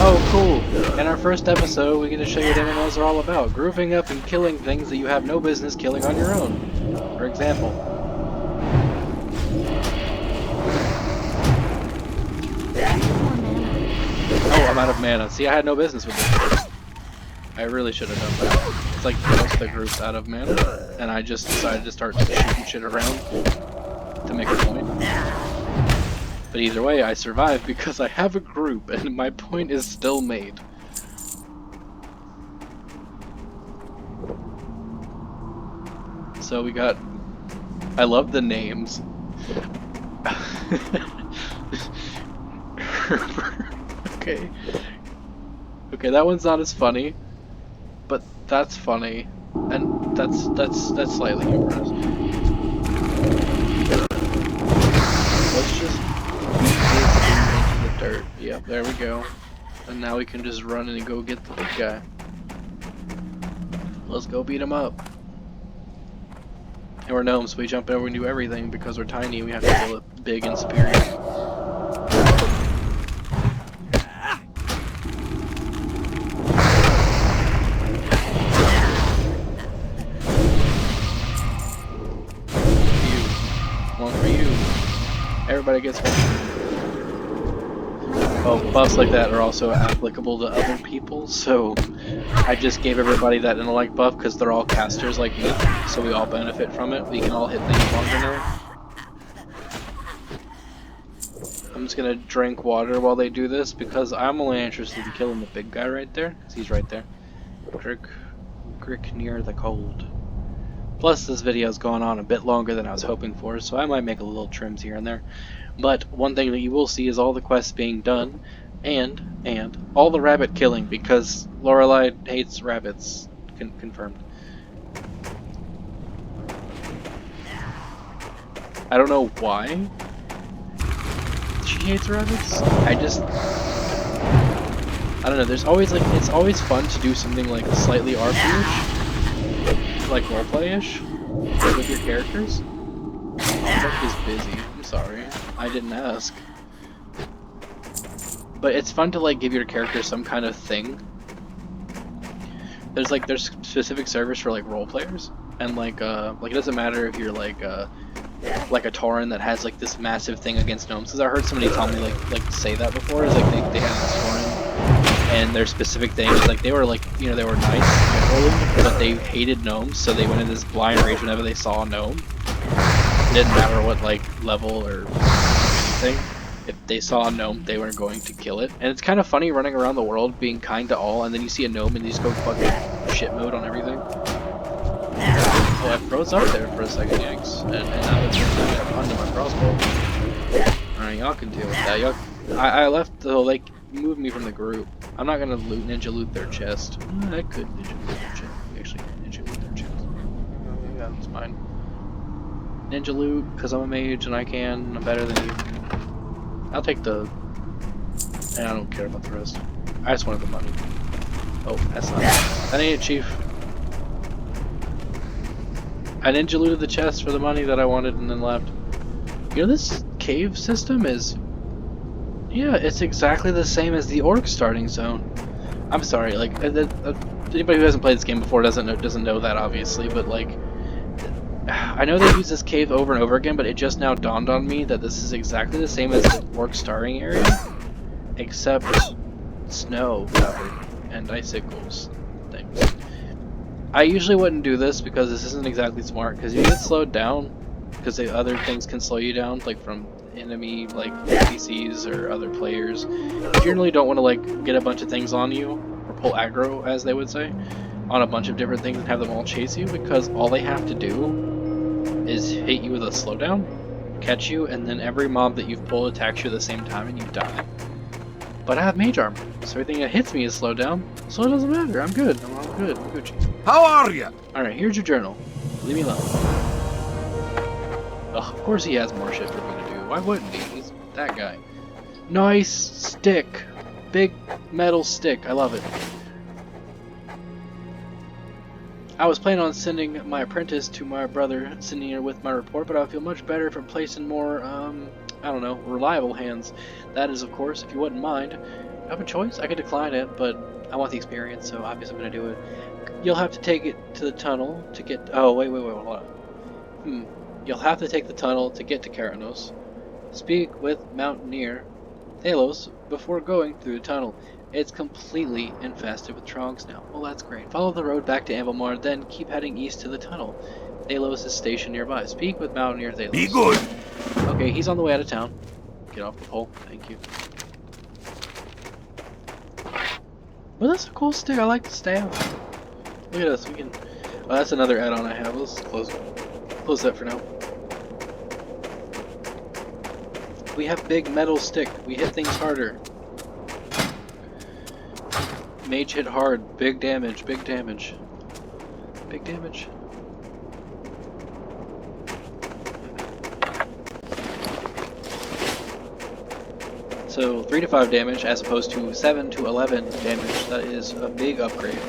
Oh, cool! In our first episode, we get to show you what MMOs are all about. Grouping up and killing things that you have no business killing on your own. For example. Oh, I'm out of mana. See, I had no business with this. I really should have done that. It's like most of the group's out of mana, and I just decided to start shooting shit around to make a point. But either way, I survived because I have a group, and my point is still made. So we got... I love the names. Okay. Okay, that one's not as funny, but that's funny, and that's slightly humorous. Let's just into the dirt. Yep, there we go. And now we can just run and go get the big guy. Let's go beat him up. And we're gnomes, so we jump over and do everything because we're tiny and we have to feel it big and superior. One for you. Everybody gets one. Oh, buffs like that are also applicable to other people, so I just gave everybody that intellect buff because they're all casters like me, so we all benefit from it. We can all hit things longer now. I'm just gonna drink water while they do this because I'm only interested in killing the big guy right there, because he's right there. Crick near the cold. Plus, this video's gone on a bit longer than I was hoping for, so I might make a little trims here and there. But one thing that you will see is all the quests being done, and all the rabbit killing, because Lorelei hates rabbits. Confirmed. I don't know why she hates rabbits. I don't know, there's always like, it's always fun to do something like slightly RP-ish, like roleplay-ish, with your characters. Outlook is busy, I'm sorry, I didn't ask. But it's fun to like give your character some kind of thing. There's specific servers for like role players, and like it doesn't matter if you're like a Tauren that has like this massive thing against gnomes, because I heard somebody tell me like say that before, is like they had this Tauren and their specific thing is like they were like, you know, they were nice generally, but they hated gnomes, so they went into this blind rage whenever they saw a gnome. It didn't matter what like level or anything. If they saw a gnome, they were going to kill it. And it's kind of funny running around the world being kind to all, and then you see a gnome and you just go fucking shit mode on everything. Oh, I froze up there for a second, yikes. And now it's onto my crossbow. Alright, y'all can deal with that. I left the, like, moved me from the group. I'm not gonna ninja loot their chest. I could ninja loot their chest. Actually, ninja loot their chest. Yeah, that's mine. Ninja loot, because I'm a mage and I can. I'm better than you. I'll take the... And I don't care about the rest. I just wanted the money. Oh, that's not... That ain't it, Chief. I ninja looted the chest for the money that I wanted and then left. You know, this cave system is... Yeah, it's exactly the same as the orc starting zone. I'm sorry, like, anybody who hasn't played this game before doesn't know that, obviously, but, like... I know they use this cave over and over again, but it just now dawned on me that this is exactly the same as the orc starting area, except snow covered and icicles things. I usually wouldn't do this because this isn't exactly smart, because you get slowed down, because the other things can slow you down, like from enemy, like NPCs or other players. You generally don't want to like get a bunch of things on you, or pull aggro, as they would say, on a bunch of different things and have them all chase you, because all they have to do is hit you with a slowdown, catch you, and then every mob that you've pulled attacks you at the same time and you die. But I have mage armor, so everything that hits me is slowed down, so it doesn't matter. I'm good. I'm good. I'm Gucci. How are you? Alright, here's your journal. Leave me alone. Ugh, of course he has more shit for me to do. Why wouldn't he? He's that guy. Nice stick. Big metal stick. I love it. I was planning on sending my apprentice to my brother, sending her with my report, but I feel much better if I'm placed in more, I don't know, reliable hands. That is, of course, if you wouldn't mind. I have a choice. I could decline it, but I want the experience, so obviously I'm going to do it. You'll have to take it to the tunnel to get... Oh, wait, hold on. You'll have to take the tunnel to get to Karanos. Speak with Mountaineer Thalos before going through the tunnel. It's completely infested with Trongs now. Well, that's great. Follow the road back to Amblemar, then keep heading east to the tunnel. Thalos is stationed nearby. Speak with Mountaineer Thalos. Be good. Okay, he's on the way out of town. Get off the pole. Thank you. Well, that's a cool stick. I like the staff. Look at us. We can... Oh, that's another add-on I have. Let's close that for now. We have big metal stick. We hit things harder. Mage hit hard. Big damage. Big damage. Big damage. So 3 to 5 damage as opposed to 7 to 11 damage. That is a big upgrade.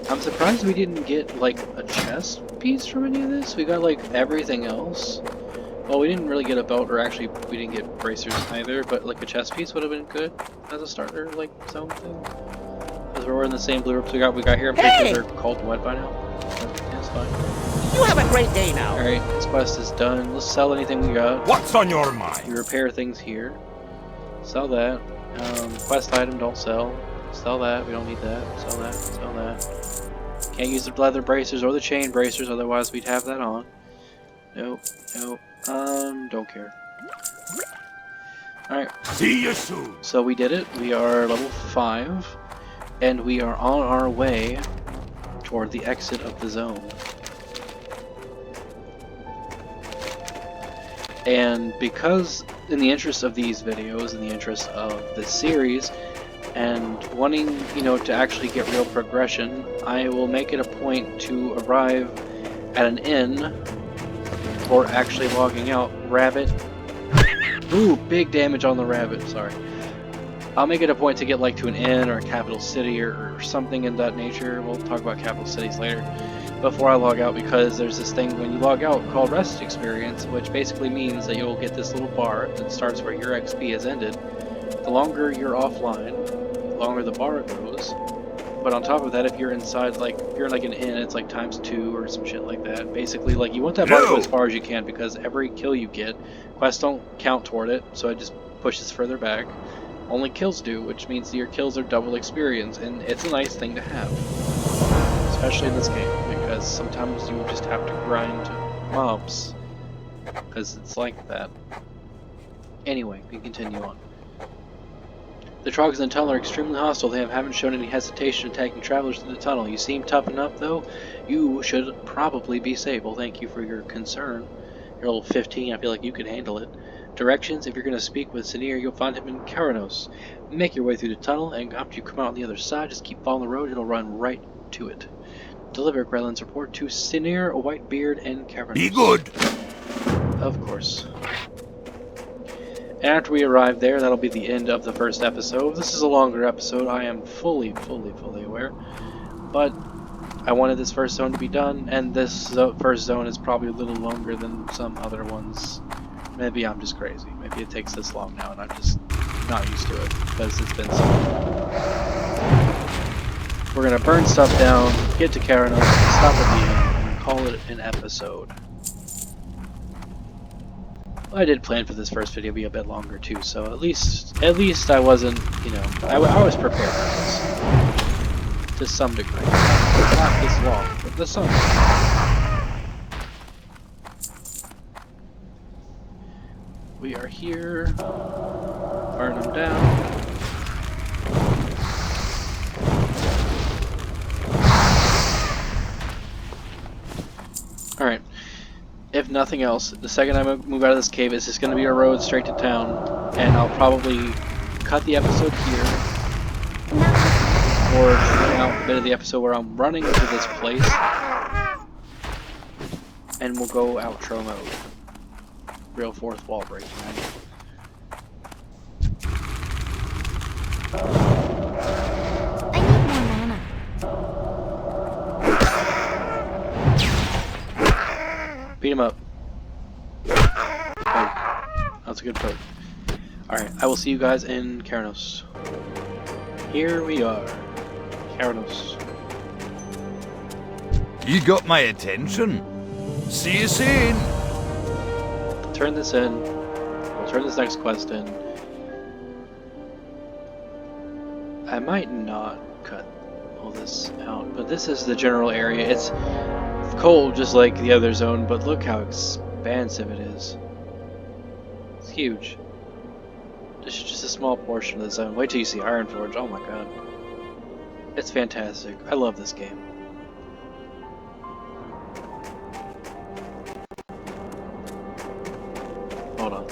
I'm surprised we didn't get like a chest piece from any of this. We got like everything else. Well, we didn't really get a belt, or actually we didn't get bracers either, but like a chest piece would have been good as a starter, like something. Because we're in the same blue ropes we got here. I'm pretty sure they're called what by now. Yeah, it's fine. You have a great day now. Alright, this quest is done. Let's sell anything we got. What's on your mind? We repair things here. Sell that. Quest item, don't sell. Sell that, we don't need that. Sell that, sell that. Can't use the leather bracers or the chain bracers, otherwise we'd have that on. Nope, nope. Don't care. Alright. See you soon. So we did it. We are level 5. And we are on our way toward the exit of the zone. And because, in the interest of these videos, in the interest of this series, and wanting, you know, to actually get real progression, I will make it a point to arrive at an inn before actually logging out. Rabbit. Ooh, big damage on the rabbit, sorry. I'll make it a point to get like to an inn or a capital city or something in that nature. We'll talk about capital cities later. Before I log out, because there's this thing when you log out called rest experience, which basically means that you'll get this little bar that starts where your XP has ended. The longer you're offline, the longer the bar goes. But on top of that, if you're inside, like, if you're in like an inn, it's like ×2 or some shit like that. Basically, like, you want that bar to go as far as you can, because every kill you get, quests don't count toward it, so it just pushes further back. Only kills do, which means your kills are double experience, and it's a nice thing to have. Especially in this game, because sometimes you just have to grind mobs. Because it's like that. Anyway, we continue on. The Trogs in the tunnel are extremely hostile. They haven't shown any hesitation attacking travelers through the tunnel. You seem tough enough, though. You should probably be safe. Well, thank you for your concern. You're level 15. I feel like you could handle it. Directions: if you're going to speak with Sinir, you'll find him in Karanos. Make your way through the tunnel, and after you come out on the other side, just keep following the road, it'll run right to it. Deliver Grellin's report to Sinir, Whitebeard, and Karanos. Be good. Of course. And after we arrive there, that'll be the end of the first episode. This is a longer episode, I am fully aware. But I wanted this first zone to be done, and this first zone is probably a little longer than some other ones. Maybe I'm just crazy. Maybe it takes this long now, and I'm just not used to it, because it's been so long. We're gonna burn stuff down, get to Karanos, stop at the end, and call it an episode. I did plan for this first video to be a bit longer too, so at least I wasn't, you know, I was prepared for this. To some degree. Not this long, but to some degree. We are here. Burn them down. Alright. If nothing else, the second I move out of this cave, it's just going to be a road straight to town, and I'll probably cut the episode here, or trim out a bit of the episode where I'm running to this place, and we'll go outro mode. Real fourth wall breaking, right? I need more mana. Beat him up. Oh, that's a good poke. Alright, I will see you guys in Karanos. Here we are. Karanos. You got my attention. See you soon. Turn this in. We'll turn this next quest in. I might not cut all this out, but this is the general area. It's cold just like the other zone, but look how expansive it is. It's huge. This is just a small portion of the zone. Wait till you see Ironforge. Oh my god. It's fantastic. I love this game. Hold on.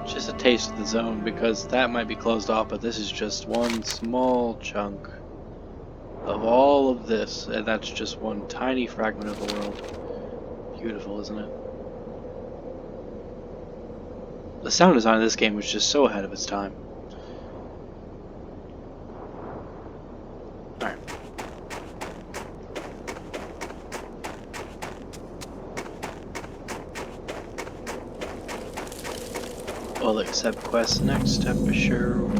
Just a taste of the zone, because that might be closed off, but this is just one small chunk of all of this, and that's just one tiny fragment of the world. Beautiful, isn't it? The sound design of this game was just so ahead of its time. Alright. We'll accept quests next episode.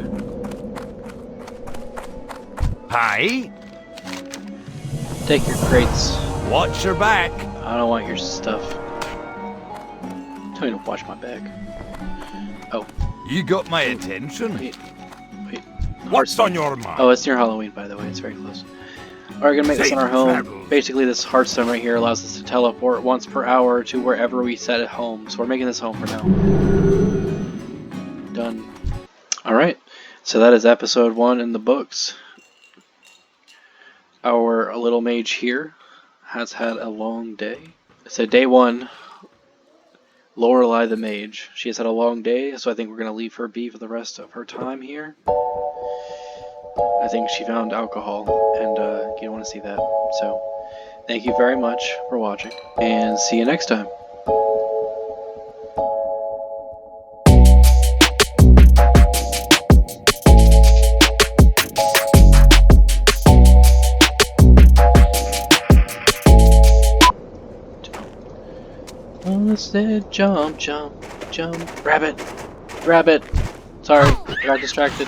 Hi. Take your crates. Watch your back. I don't want your stuff. Tell me to watch my back. Oh. You got my attention. Wait. What's on your mind? Oh, it's near Halloween, by the way. It's very close. Alright, we're gonna make this on our home. Basically, this Hearthstone right here allows us to teleport once per hour to wherever we set it home. So we're making this home for now. Done. Alright, so that is episode 1 in the books. Our little mage here has had a long day. So day 1, Lorelei the mage. She has had a long day, so I think we're going to leave her be for the rest of her time here. I think she found alcohol, and you don't want to see that. So, thank you very much for watching, and see you next time. Said jump, jump, jump. Rabbit! Rabbit! Sorry, I got distracted.